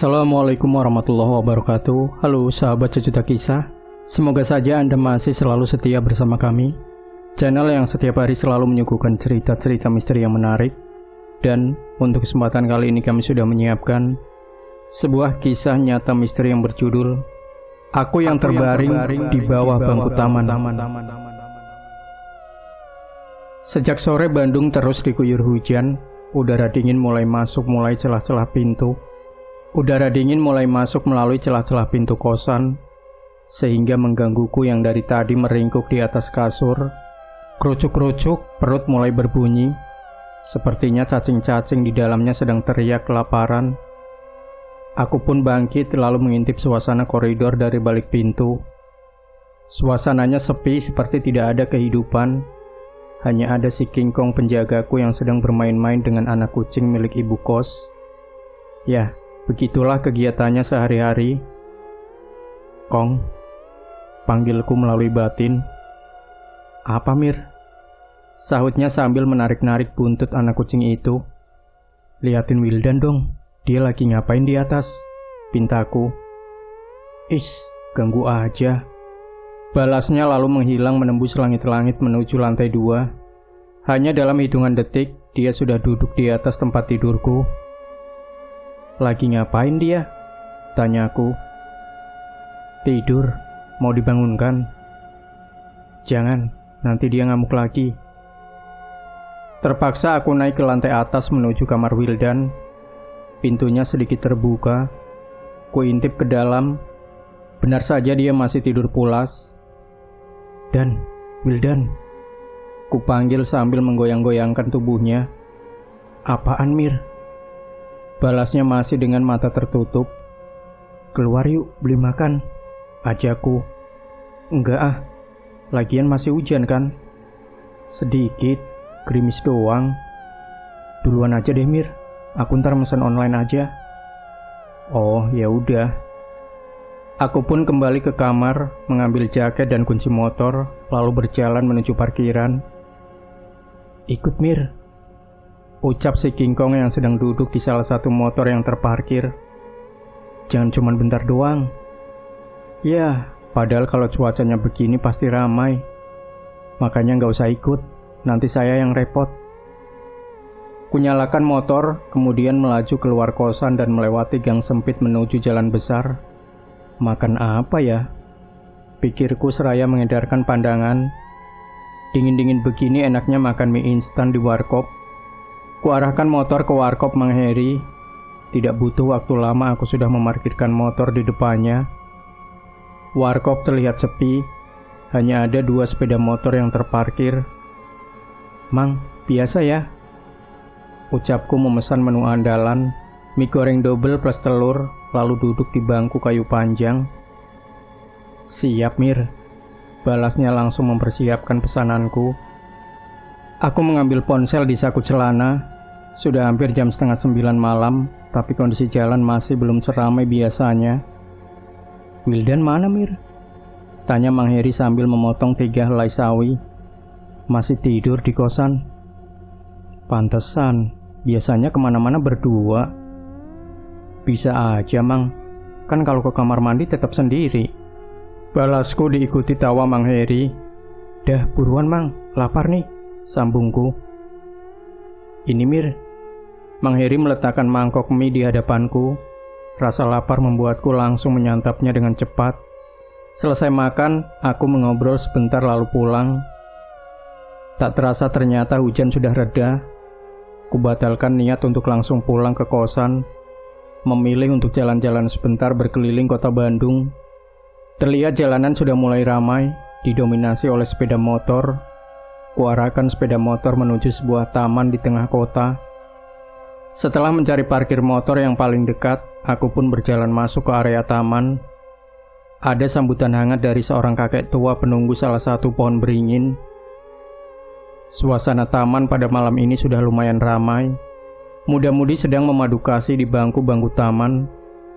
Assalamualaikum warahmatullahi wabarakatuh. Halo sahabat sejuta kisah. Semoga saja Anda masih selalu setia bersama kami, channel yang setiap hari selalu menyuguhkan cerita-cerita misteri yang menarik. Dan untuk kesempatan kali ini kami sudah menyiapkan sebuah kisah nyata misteri yang berjudul Aku yang terbaring di bawah bangku taman. Sejak sore Bandung terus diguyur hujan. Udara dingin mulai masuk melalui celah-celah pintu. Udara dingin mulai masuk melalui celah-celah pintu kosan, sehingga menggangguku yang dari tadi meringkuk di atas kasur. Kerucuk-kerucuk, perut mulai berbunyi. Sepertinya cacing-cacing di dalamnya sedang teriak kelaparan. Aku pun bangkit lalu mengintip suasana koridor dari balik pintu. Suasananya sepi seperti tidak ada kehidupan. Hanya ada si King Kong penjagaku yang sedang bermain-main dengan anak kucing milik ibu kos. Ya, begitulah kegiatannya sehari-hari. Kong, panggilku melalui batin. Apa, Mir? Sahutnya sambil menarik-narik buntut anak kucing itu. Liatin Wildan dong, dia lagi ngapain di atas? Pintaku. Is, ganggu aja. Balasnya lalu menghilang menembus langit-langit menuju lantai 2. Hanya dalam hitungan detik, dia sudah duduk di atas tempat tidurku. Lagi ngapain dia? Tanyaku. Tidur, mau dibangunkan? Jangan, nanti dia ngamuk lagi. Terpaksa aku naik ke lantai atas menuju kamar Wildan. Pintunya sedikit terbuka. Ku intip ke dalam. Benar saja dia masih tidur pulas. Dan, Wildan. Ku panggil sambil menggoyang-goyangkan tubuhnya. Apaan, Mir? Balasnya masih dengan mata tertutup. Keluar yuk, beli makan. Ajakku. Enggak ah, lagian masih hujan kan? Sedikit, gerimis doang. Duluan aja deh, Mir. Aku ntar mesen online aja. Oh, ya udah. Aku pun kembali ke kamar, mengambil jaket dan kunci motor, lalu berjalan menuju parkiran. Ikut, Mir. Ucap si King Kong yang sedang duduk di salah satu motor yang terparkir. Jangan cuman bentar doang. Ya, padahal kalau cuacanya begini pasti ramai. Makanya nggak usah ikut, nanti saya yang repot. Kunyalakan motor, kemudian melaju keluar kosan dan melewati gang sempit menuju jalan besar. Makan apa ya? Pikirku seraya mengedarkan pandangan. Dingin-dingin begini enaknya makan mie instan di warkop. Kuarahkan motor ke warkop Mang Heri. Tidak butuh waktu lama aku sudah memarkirkan motor di depannya. Warkop terlihat sepi. Hanya ada 2 sepeda motor yang terparkir. Mang, biasa ya? Ucapku memesan menu andalan, mie goreng double plus telur, lalu duduk di bangku kayu panjang. Siap, Mir. Balasnya langsung mempersiapkan pesananku. Aku mengambil ponsel di saku celana. Sudah hampir jam 8:30 malam, tapi kondisi jalan masih belum seramai biasanya. Wildan mana, Mir? Tanya Mang Heri sambil memotong 3 helai sawi. Masih tidur di kosan. Pantesan, biasanya kemana-mana berdua. Bisa aja, Mang. Kan kalau ke kamar mandi tetap sendiri. Balasku diikuti tawa Mang Heri. Dah buruan, Mang. Lapar nih, sambungku. Ini, Mir. Mang Heri meletakkan mangkok mie di hadapanku. Rasa lapar membuatku langsung menyantapnya dengan cepat. Selesai makan, aku mengobrol sebentar lalu pulang. Tak terasa ternyata hujan sudah reda. Kubatalkan niat untuk langsung pulang ke kosan. Memilih untuk jalan-jalan sebentar berkeliling kota Bandung. Terlihat jalanan sudah mulai ramai, didominasi oleh sepeda motor. Kuarahkan sepeda motor menuju sebuah taman di tengah kota. Setelah mencari parkir motor yang paling dekat, aku pun berjalan masuk ke area taman. Ada sambutan hangat dari seorang kakek tua penunggu salah satu pohon beringin. Suasana taman pada malam ini sudah lumayan ramai. Muda-mudi sedang memadu kasih di bangku-bangku taman.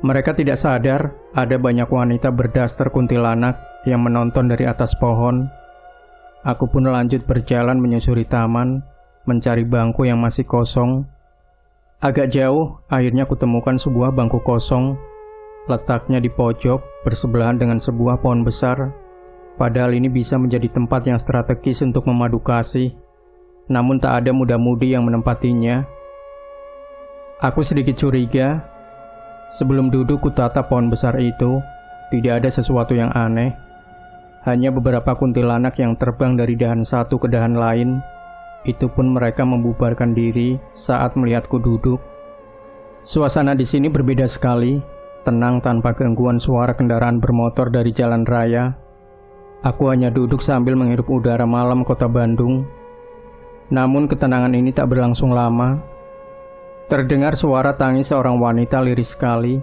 Mereka tidak sadar ada banyak wanita berdaster kuntilanak yang menonton dari atas pohon. Aku pun lanjut berjalan menyusuri taman, mencari bangku yang masih kosong. Agak jauh, akhirnya kutemukan sebuah bangku kosong. Letaknya di pojok, bersebelahan dengan sebuah pohon besar. Padahal ini bisa menjadi tempat yang strategis untuk memadu kasih. Namun tak ada muda-mudi yang menempatinya. Aku sedikit curiga. Sebelum duduk kutatap pohon besar itu. Tidak ada sesuatu yang aneh. Hanya beberapa kuntilanak yang terbang dari dahan satu ke dahan lain. Itu pun mereka membubarkan diri saat melihatku duduk. Suasana di sini berbeda sekali. Tenang tanpa gangguan suara kendaraan bermotor dari jalan raya. Aku hanya duduk sambil menghirup udara malam kota Bandung. Namun ketenangan ini tak berlangsung lama. Terdengar suara tangis seorang wanita lirih sekali.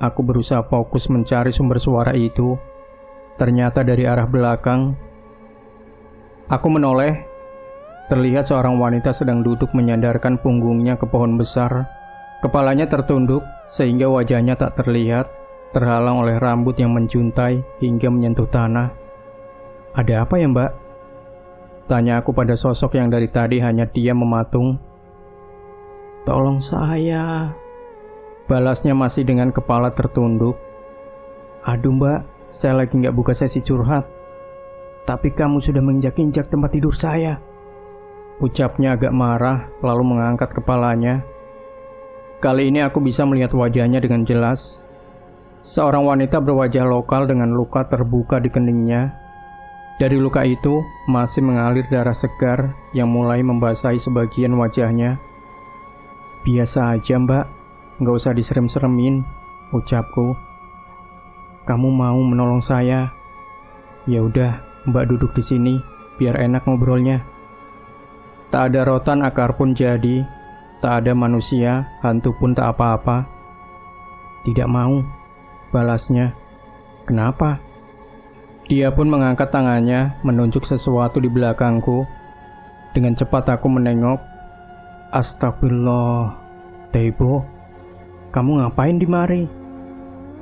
Aku berusaha fokus mencari sumber suara itu. Ternyata dari arah belakang. Aku menoleh. Terlihat seorang wanita sedang duduk menyandarkan punggungnya ke pohon besar. Kepalanya tertunduk sehingga wajahnya tak terlihat, terhalang oleh rambut yang menjuntai hingga menyentuh tanah. "Ada apa ya, Mbak?" Tanya aku pada sosok yang dari tadi hanya diam mematung. "Tolong saya," balasnya masih dengan kepala tertunduk. "Aduh Mbak, saya lagi nggak buka sesi curhat. Tapi kamu sudah menginjak-injak tempat tidur saya." Ucapnya agak marah, lalu mengangkat kepalanya. Kali ini aku bisa melihat wajahnya dengan jelas. Seorang wanita berwajah lokal dengan luka terbuka di keningnya. Dari luka itu masih mengalir darah segar yang mulai membasahi sebagian wajahnya. "Biasa aja Mbak, nggak usah diserem-seremin," ucapku. "Kamu mau menolong saya? Ya udah, Mbak duduk di sini, biar enak ngobrolnya." Tak ada rotan akar pun jadi, tak ada manusia, hantu pun tak apa-apa. "Tidak mau," balasnya. "Kenapa?" Dia pun mengangkat tangannya, menunjuk sesuatu di belakangku. Dengan cepat aku menengok. "Astagfirullah, Tebo, kamu ngapain di mari?"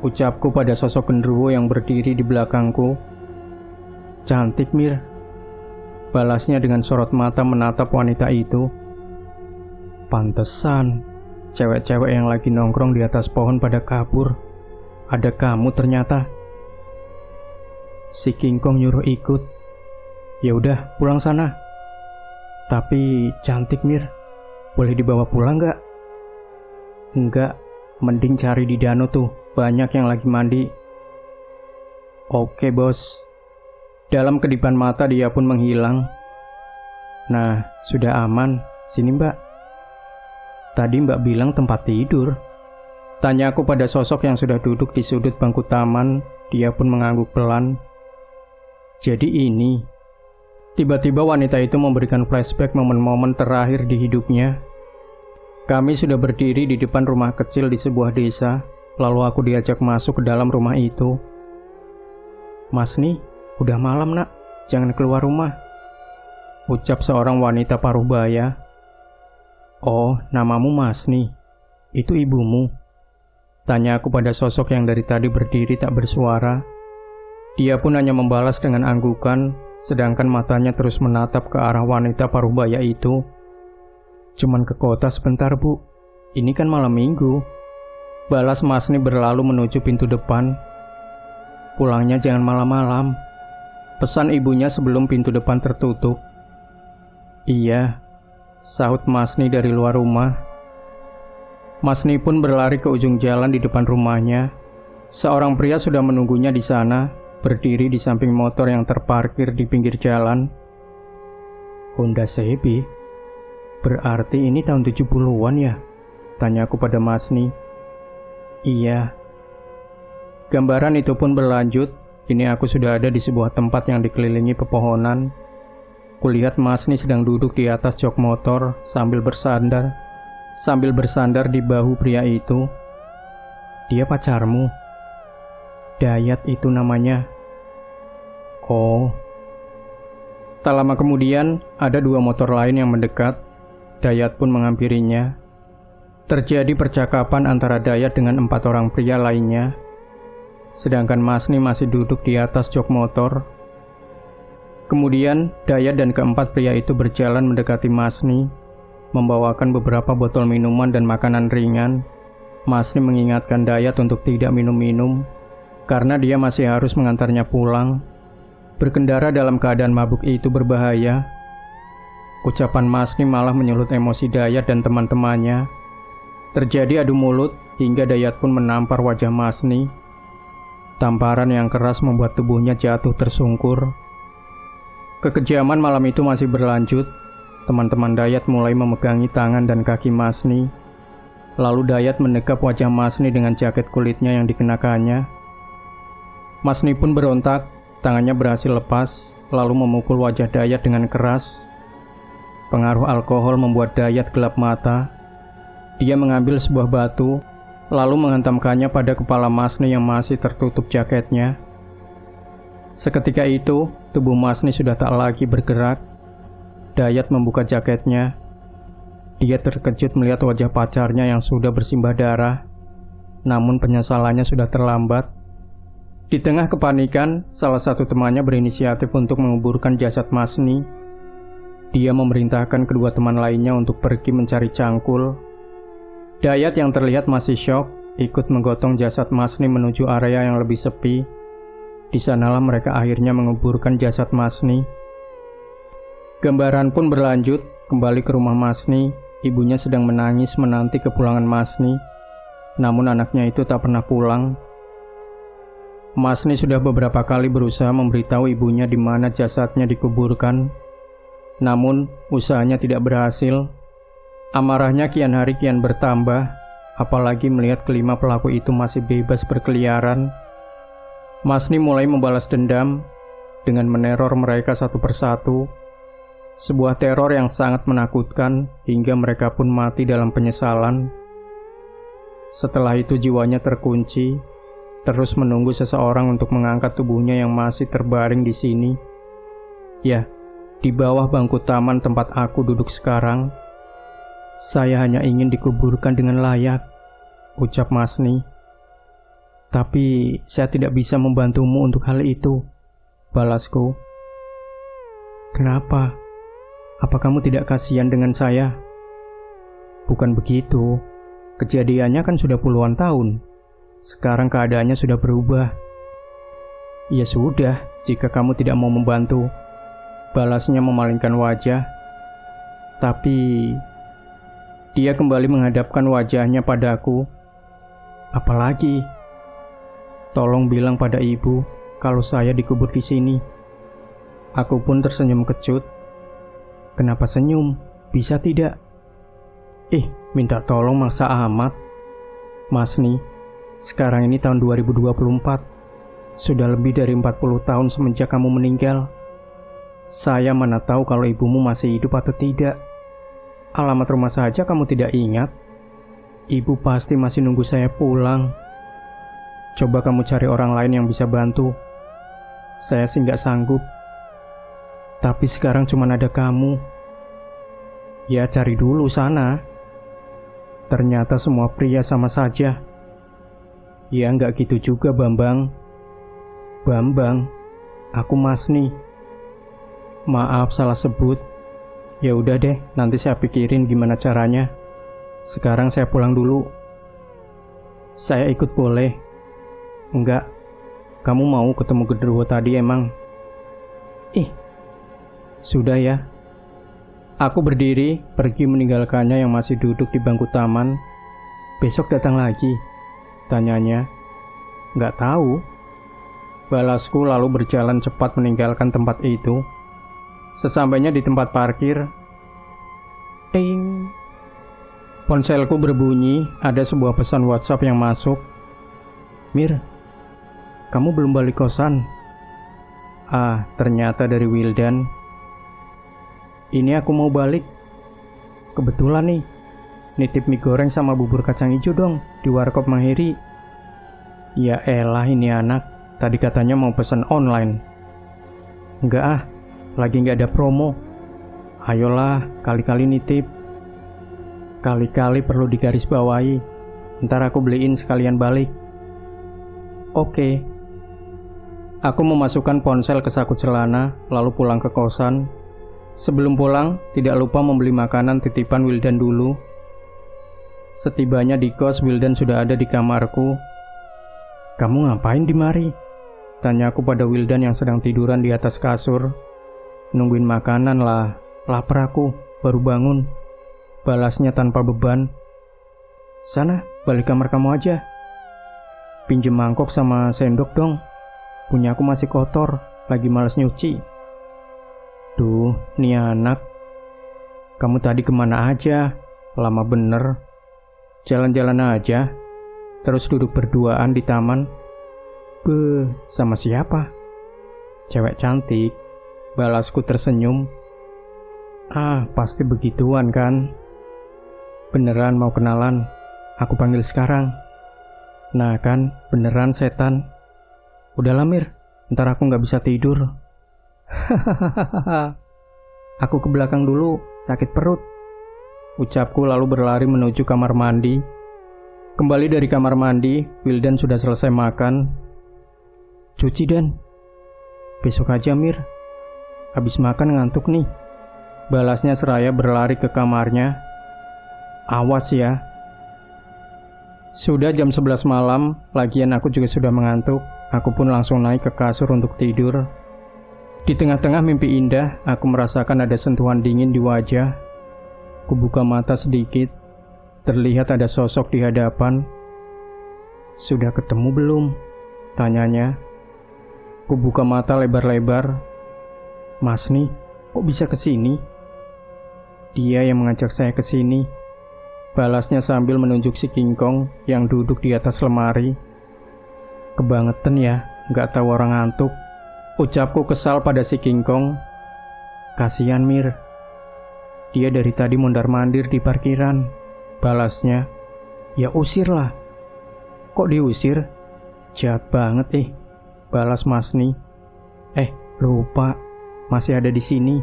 Ucapku pada sosok genderuwo yang berdiri di belakangku. "Cantik, Mir," balasnya dengan sorot mata menatap wanita itu. "Pantesan, cewek-cewek yang lagi nongkrong di atas pohon pada kabur. Ada kamu ternyata." Si King Kong nyuruh ikut. "Ya udah, pulang sana." "Tapi cantik Mir, boleh dibawa pulang nggak?" "Enggak, mending cari di danau tuh, banyak yang lagi mandi." "Oke bos." Dalam kedipan mata dia pun menghilang. "Nah, sudah aman, sini Mbak." "Tadi Mbak bilang tempat tidur." Tanya aku pada sosok yang sudah duduk di sudut bangku taman. Dia pun mengangguk pelan. "Jadi ini." Tiba-tiba wanita itu memberikan flashback momen-momen terakhir di hidupnya. Kami sudah berdiri di depan rumah kecil di sebuah desa. Lalu aku diajak masuk ke dalam rumah itu. "Mas nih, udah malam nak, jangan keluar rumah," ucap seorang wanita paruh baya. "Oh, namamu Mas nih, itu ibumu?" Tanya aku pada sosok yang dari tadi berdiri tak bersuara. Dia pun hanya membalas dengan anggukan, sedangkan matanya terus menatap ke arah wanita paruh baya itu. "Cuman ke kota sebentar Bu, ini kan malam minggu," balas Masni berlalu menuju pintu depan. "Pulangnya jangan malam-malam," pesan ibunya sebelum pintu depan tertutup. "Iya," sahut Masni dari luar rumah. Masni pun berlari ke ujung jalan di depan rumahnya. Seorang pria sudah menunggunya di sana, berdiri di samping motor yang terparkir di pinggir jalan. "Honda CB? Berarti ini tahun 70-an ya?" Tanya aku pada Masni. "Iya." Gambaran itu pun berlanjut. Kini aku sudah ada di sebuah tempat yang dikelilingi pepohonan. Kulihat Masni sedang duduk di atas jok motor sambil bersandar di bahu pria itu. "Dia pacarmu?" "Dayat itu namanya." "Oh." Tak lama kemudian, ada dua motor lain yang mendekat. Dayat pun menghampirinya. Terjadi percakapan antara Dayat dengan 4 orang pria lainnya. Sedangkan Masni masih duduk di atas jok motor. Kemudian, Dayat dan keempat pria itu berjalan mendekati Masni. membawakan beberapa botol minuman dan makanan ringan. Masni mengingatkan Dayat untuk tidak minum-minum, karena dia masih harus mengantarnya pulang. Berkendara dalam keadaan mabuk itu berbahaya. Ucapan Masni malah menyulut emosi Dayat dan teman-temannya. Terjadi adu mulut, hingga Dayat pun menampar wajah Masni. Tamparan yang keras membuat tubuhnya jatuh tersungkur. Kekejaman malam itu masih berlanjut. Teman-teman Dayat mulai memegangi tangan dan kaki Masni. Lalu Dayat mendekap wajah Masni dengan jaket kulitnya yang dikenakannya. Masni pun berontak, tangannya berhasil lepas, lalu memukul wajah Dayat dengan keras. Pengaruh alkohol membuat Dayat gelap mata. Dia mengambil sebuah batu, lalu menghantamkannya pada kepala Masni yang masih tertutup jaketnya. Seketika itu, tubuh Masni sudah tak lagi bergerak. Dayat membuka jaketnya. Dia terkejut melihat wajah pacarnya yang sudah bersimbah darah. Namun penyesalannya sudah terlambat. Di tengah kepanikan, salah satu temannya berinisiatif untuk menguburkan jasad Masni. Dia memerintahkan kedua teman lainnya untuk pergi mencari cangkul. Dayat yang terlihat masih syok, ikut menggotong jasad Masni menuju area yang lebih sepi. Di sanalah mereka akhirnya menguburkan jasad Masni. Gambaran pun berlanjut, kembali ke rumah Masni. Ibunya sedang menangis menanti kepulangan Masni. Namun anaknya itu tak pernah pulang. Masni sudah beberapa kali berusaha memberitahu ibunya di mana jasadnya dikuburkan. Namun usahanya tidak berhasil. Amarahnya kian hari kian bertambah, apalagi melihat kelima pelaku itu masih bebas berkeliaran. Masni mulai membalas dendam dengan meneror mereka satu persatu. Sebuah teror yang sangat menakutkan hingga mereka pun mati dalam penyesalan. Setelah itu jiwanya terkunci, terus menunggu seseorang untuk mengangkat tubuhnya yang masih terbaring di sini. Ya, di bawah bangku taman tempat aku duduk sekarang. Saya hanya ingin dikuburkan dengan layak, ucap Masni. Tapi saya tidak bisa membantumu untuk hal itu, balasku. Kenapa? Apa kamu tidak kasihan dengan saya? Bukan begitu. Kejadiannya kan sudah puluhan tahun. Sekarang keadaannya sudah berubah. Ya sudah, jika kamu tidak mau membantu, balasnya memalingkan wajah. Tapi dia kembali menghadapkan wajahnya padaku. Apalagi? Tolong bilang pada ibu kalau saya dikubur di sini. Aku pun tersenyum kecut. Kenapa senyum? Bisa tidak? Minta tolong maksa amat. Masni, sekarang ini tahun 2024. Sudah lebih dari 40 tahun semenjak kamu meninggal. Saya mana tahu kalau ibumu masih hidup atau tidak. Alamat rumah saja kamu tidak ingat. Ibu pasti masih nunggu saya pulang. Coba kamu cari orang lain yang bisa bantu. Saya sih nggak sanggup. Tapi sekarang cuma ada kamu. Ya cari dulu sana. Ternyata semua pria sama saja. Ya nggak gitu juga Bambang. Bambang, aku Masni. Maaf salah sebut. Ya udah deh, nanti saya pikirin gimana caranya. Sekarang saya pulang dulu. Saya ikut boleh? Enggak. Kamu mau ketemu genderuwo tadi emang? Sudah ya. Aku berdiri, pergi meninggalkannya yang masih duduk di bangku taman. Besok datang lagi? Tanyanya. Nggak tahu. Balasku lalu berjalan cepat meninggalkan tempat itu. Sesampainya di tempat parkir, ting. Ponselku berbunyi, ada sebuah pesan WhatsApp yang masuk. Mir, kamu belum balik kosan? Ternyata dari Wildan. Ini aku mau balik. Kebetulan nih, nitip mie goreng sama bubur kacang hijau dong di warkop Mahiri. Ya elah ini anak, tadi katanya mau pesan online. Enggak lagi nggak ada promo. Ayolah, kali-kali nitip. Kali-kali perlu digarisbawahi. Ntar aku beliin sekalian balik. Oke. Aku memasukkan ponsel ke saku celana, lalu pulang ke kosan. Sebelum pulang, tidak lupa membeli makanan titipan Wildan dulu. Setibanya di kos, Wildan sudah ada di kamarku. "Kamu ngapain di mari?" tanyaku pada Wildan yang sedang tiduran di atas kasur. "Nungguin makanan lah, lapar aku, baru bangun," balasnya tanpa beban. "Sana, balik kamar kamu aja. Pinjem mangkok sama sendok dong. Punya aku masih kotor, lagi males nyuci." "Duh, nih anak. Kamu tadi kemana aja? Lama bener. Jalan-jalan aja, terus duduk berduaan di taman." "Beuh, sama siapa?" "Cewek cantik," balasku tersenyum. "Ah, pasti begituan kan? Beneran mau kenalan? Aku panggil sekarang." "Nah kan, beneran setan." "Udah lah Mir, ntar aku gak bisa tidur." "Hahaha, aku ke belakang dulu, sakit perut," ucapku lalu berlari menuju kamar mandi. Kembali dari kamar mandi, Wildan sudah selesai makan. "Cuci Dan." "Besok aja Mir, habis makan ngantuk nih," balasnya seraya berlari ke kamarnya. "Awas ya." Sudah jam 11 malam, lagian aku juga sudah mengantuk. Aku pun langsung naik ke kasur untuk tidur. Di tengah-tengah mimpi indah, aku merasakan ada sentuhan dingin di wajah. Kubuka mata sedikit, terlihat ada sosok di hadapan. "Sudah ketemu belum?" tanyanya. Kubuka mata lebar-lebar. "Mas nih, kok bisa kesini?" "Dia yang mengajak saya kesini," balasnya sambil menunjuk si King Kong yang duduk di atas lemari. "Kebangetan ya, nggak tahu orang ngantuk," ucapku kesal pada si King Kong. "Kasihan Mir, dia dari tadi mondar-mandir di parkiran," balasnya. "Ya usirlah." "Kok diusir? Jahat banget balas Mas nih. Lupa, masih ada di sini."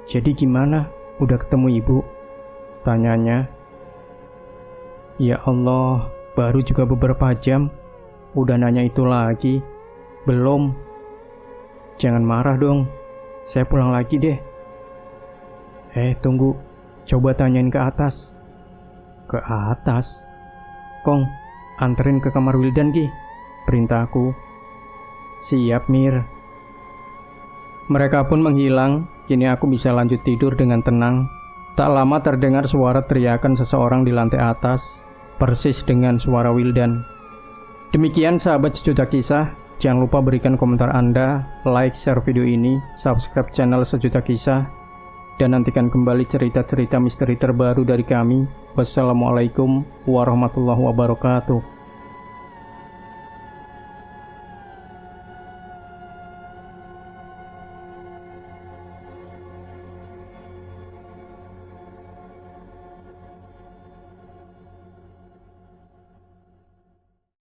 "Jadi gimana? Udah ketemu ibu?" tanyanya. Ya Allah, baru juga beberapa jam, udah nanya itu lagi. "Belum." "Jangan marah dong, saya pulang lagi deh." Tunggu, coba tanyain ke atas." "Ke atas?" "Kong, anterin ke kamar Wildan Ki," perintahku. "Siap Mir." Mereka pun menghilang, kini aku bisa lanjut tidur dengan tenang. Tak lama terdengar suara teriakan seseorang di lantai atas, persis dengan suara Wildan. Demikian sahabat Sejuta Kisah. Jangan lupa berikan komentar Anda, like, share video ini, subscribe channel Sejuta Kisah, dan nantikan kembali cerita-cerita misteri terbaru dari kami. Wassalamualaikum warahmatullahi wabarakatuh.